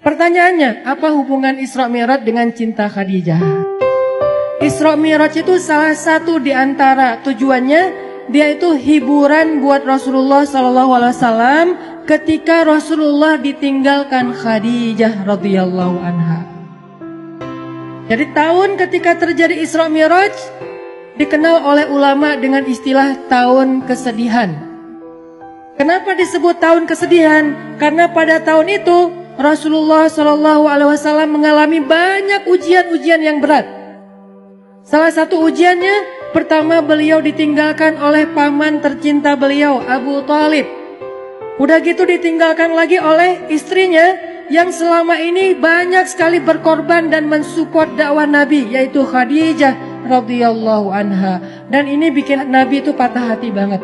Pertanyaannya, apa hubungan Isra Mi'raj dengan cinta Khadijah? Isra Mi'raj itu salah satu di antara tujuannya, dia itu hiburan buat Rasulullah SAW ketika Rasulullah ditinggalkan Khadijah radhiyallahu anha. Jadi tahun ketika terjadi Isra Mi'raj dikenal oleh ulama dengan istilah tahun kesedihan. Kenapa disebut tahun kesedihan? Karena pada tahun itu Rasulullah SAW mengalami banyak ujian-ujian yang berat. Salah satu ujiannya, pertama beliau ditinggalkan oleh paman tercinta beliau, Abu Thalib. Udah gitu ditinggalkan lagi oleh istrinya yang selama ini banyak sekali berkorban dan mensupport dakwah Nabi, yaitu Khadijah radhiyallahu anha. Dan ini bikin Nabi itu patah hati banget.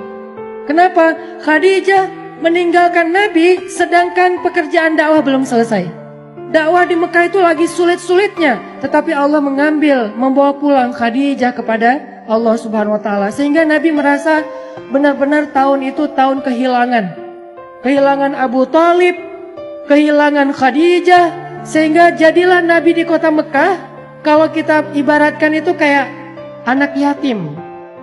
Kenapa? Khadijah meninggalkan Nabi sedangkan pekerjaan dakwah belum selesai. Dakwah di Mekah itu lagi sulit-sulitnya, tetapi Allah membawa pulang Khadijah kepada Allah Subhanahu wa taala, sehingga Nabi merasa benar-benar tahun itu tahun kehilangan. Kehilangan Abu Thalib, kehilangan Khadijah, sehingga jadilah Nabi di kota Mekah, kalau kita ibaratkan itu kayak anak yatim,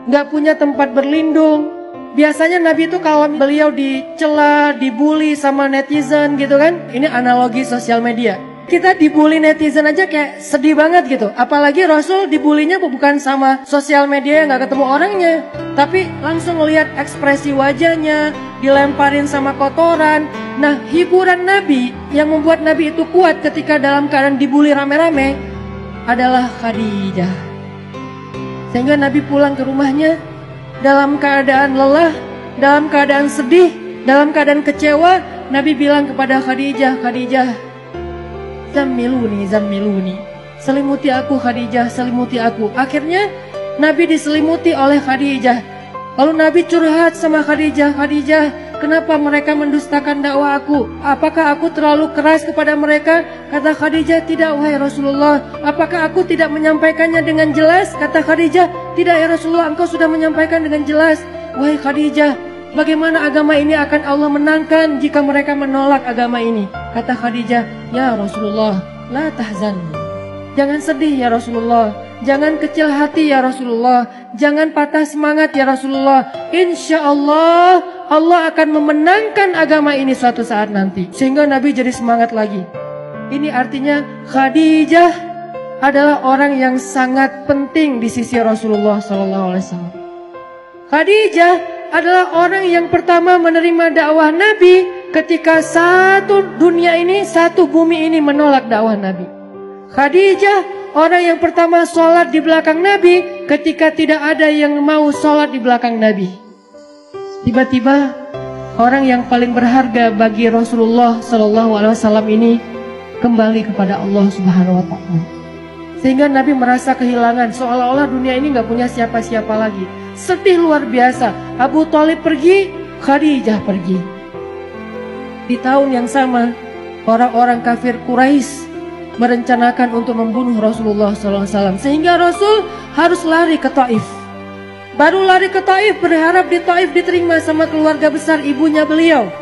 nggak punya tempat berlindung. Biasanya Nabi itu kalau beliau dicela, dibully sama netizen gitu kan. Ini analogi sosial media. Kita dibully netizen aja kayak sedih banget gitu. Apalagi Rasul dibulinya bukan sama sosial media yang gak ketemu orangnya, tapi langsung ngelihat ekspresi wajahnya, dilemparin sama kotoran. Nah, hiburan Nabi yang membuat Nabi itu kuat ketika dalam keadaan dibully rame-rame adalah Khadijah. Sehingga Nabi pulang ke rumahnya dalam keadaan lelah, dalam keadaan sedih, dalam keadaan kecewa. Nabi bilang kepada Khadijah, Khadijah, zammiluni, zammiluni, selimuti aku Khadijah, selimuti aku. Akhirnya Nabi diselimuti oleh Khadijah. Lalu Nabi curhat sama Khadijah, Khadijah, kenapa mereka mendustakan dakwah aku? Apakah aku terlalu keras kepada mereka? Kata Khadijah, tidak wahai Rasulullah. Apakah aku tidak menyampaikannya dengan jelas? Kata Khadijah, tidak ya Rasulullah, engkau sudah menyampaikan dengan jelas. Wahai Khadijah, bagaimana agama ini akan Allah menangkan jika mereka menolak agama ini? Kata Khadijah, ya Rasulullah, la tahzan. Jangan sedih ya Rasulullah, jangan kecil hati ya Rasulullah, jangan patah semangat ya Rasulullah. Insya Allah, Allah akan memenangkan agama ini suatu saat nanti. Sehingga Nabi jadi semangat lagi. Ini artinya Khadijah adalah orang yang sangat penting di sisi Rasulullah SAW. Khadijah adalah orang yang pertama menerima dakwah Nabi ketika satu dunia ini, satu bumi ini menolak dakwah Nabi. Khadijah orang yang pertama sholat di belakang Nabi ketika tidak ada yang mau sholat di belakang Nabi. Tiba-tiba orang yang paling berharga bagi Rasulullah SAW ini kembali kepada Allah Subhanahu wa taala. Sehingga Nabi merasa kehilangan, seolah-olah dunia ini gak punya siapa-siapa lagi. Sedih luar biasa. Abu Thalib pergi, Khadijah pergi. Di tahun yang sama, orang-orang kafir Quraisy merencanakan untuk membunuh Rasulullah SAW. Sehingga Rasul harus lari ke Taif. Baru lari ke Taif, berharap di Taif diterima sama keluarga besar ibunya beliau,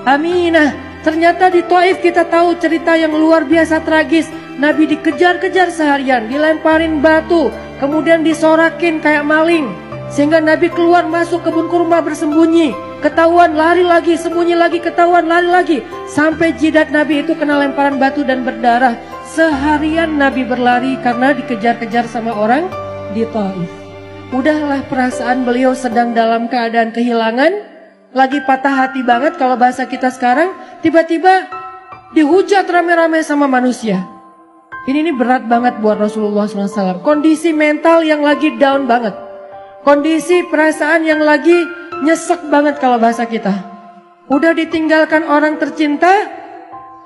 Aminah. Ternyata di Taif kita tahu cerita yang luar biasa tragis. Nabi dikejar-kejar seharian, dilemparin batu, kemudian disorakin kayak maling. Sehingga Nabi keluar masuk kebun kurma bersembunyi. Ketahuan lari lagi, sembunyi lagi, ketahuan lari lagi. Sampai jidat Nabi itu kena lemparan batu dan berdarah. Seharian Nabi berlari karena dikejar-kejar sama orang di Taif. Udahlah perasaan beliau sedang dalam keadaan kehilangan, lagi patah hati banget kalau bahasa kita sekarang. Tiba-tiba dihujat rame-rame sama manusia. Ini berat banget buat Rasulullah SAW. Kondisi mental yang lagi down banget. Kondisi perasaan yang lagi nyesek banget kalau bahasa kita. Udah ditinggalkan orang tercinta,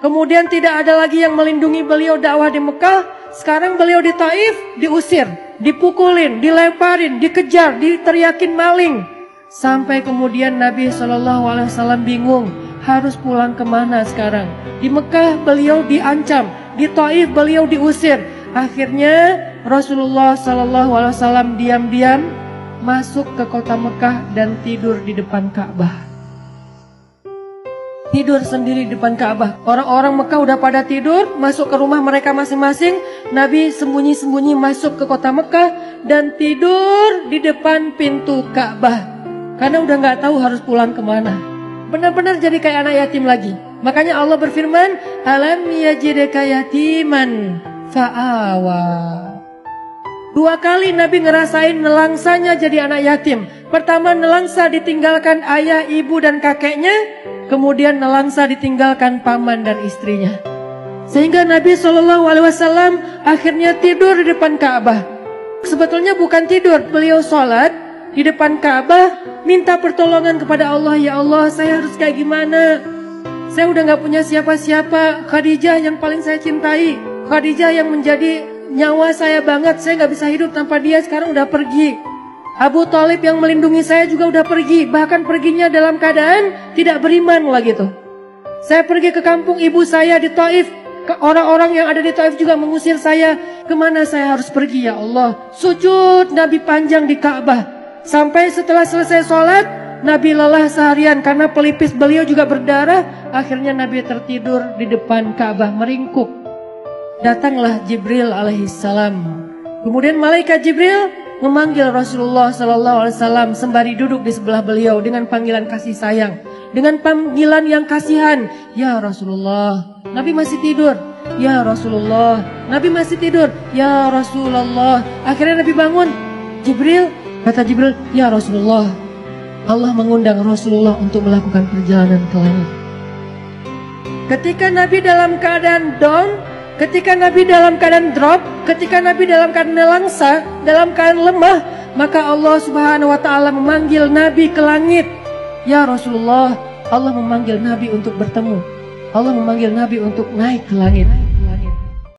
kemudian tidak ada lagi yang melindungi beliau dakwah di Mekah. Sekarang beliau di Taif diusir, dipukulin, dilemparin, dikejar, diteriakin maling. Sampai kemudian Nabi SAW bingung harus pulang kemana sekarang. Di Mekah beliau diancam, di Taif beliau diusir. Akhirnya Rasulullah SAW diam-diam masuk ke kota Mekah dan tidur di depan Ka'bah. tidur sendiri di depan Ka'bah. Orang-orang Mekah udah pada tidur, masuk ke rumah mereka masing-masing. Nabi sembunyi-sembunyi masuk ke kota Mekah dan tidur di depan pintu Ka'bah. Karena udah nggak tahu harus pulang kemana. Benar-benar jadi kayak anak yatim lagi. Makanya Allah berfirman, alam yajidka yatiman fa'awa. 2 kali Nabi ngerasain nelangsanya jadi anak yatim. Pertama, nelangsa ditinggalkan ayah, ibu, dan kakeknya. Kemudian nelangsa ditinggalkan paman dan istrinya. Sehingga Nabi SAW akhirnya tidur di depan Ka'bah. Sebetulnya bukan tidur, beliau sholat di depan Ka'bah, minta pertolongan kepada Allah. Ya Allah, saya harus kayak gimana? Saya udah gak punya siapa-siapa. Khadijah yang paling saya cintai, Khadijah yang menjadi nyawa saya banget. Saya gak bisa hidup tanpa dia, sekarang udah pergi. Abu Thalib yang melindungi saya juga udah pergi. Bahkan perginya dalam keadaan tidak beriman lah gitu. Saya pergi ke kampung ibu saya di Taif. Orang-orang yang ada di Taif juga mengusir saya. Kemana saya harus pergi ya Allah? Sujud Nabi panjang di Ka'bah. Sampai setelah selesai sholat, Nabi lelah seharian karena pelipis beliau juga berdarah. Akhirnya Nabi tertidur di depan Ka'bah meringkuk. Datanglah Jibril alaihissalam. Kemudian malaikat Jibril memanggil Rasulullah SAW sembari duduk di sebelah beliau dengan panggilan kasih sayang, dengan panggilan yang kasihan. Ya Rasulullah, Nabi masih tidur. Ya Rasulullah, Nabi masih tidur. Ya Rasulullah. Akhirnya Nabi bangun. Jibril, kata Jibril, ya Rasulullah, Allah mengundang Rasulullah untuk melakukan perjalanan ke langit. Ketika Nabi dalam keadaan down, ketika Nabi dalam keadaan drop, ketika Nabi dalam keadaan nelangsa, dalam keadaan lemah, maka Allah Subhanahu wa ta'ala memanggil Nabi ke langit. Ya Rasulullah, Allah memanggil Nabi untuk bertemu. Allah memanggil Nabi untuk naik ke langit.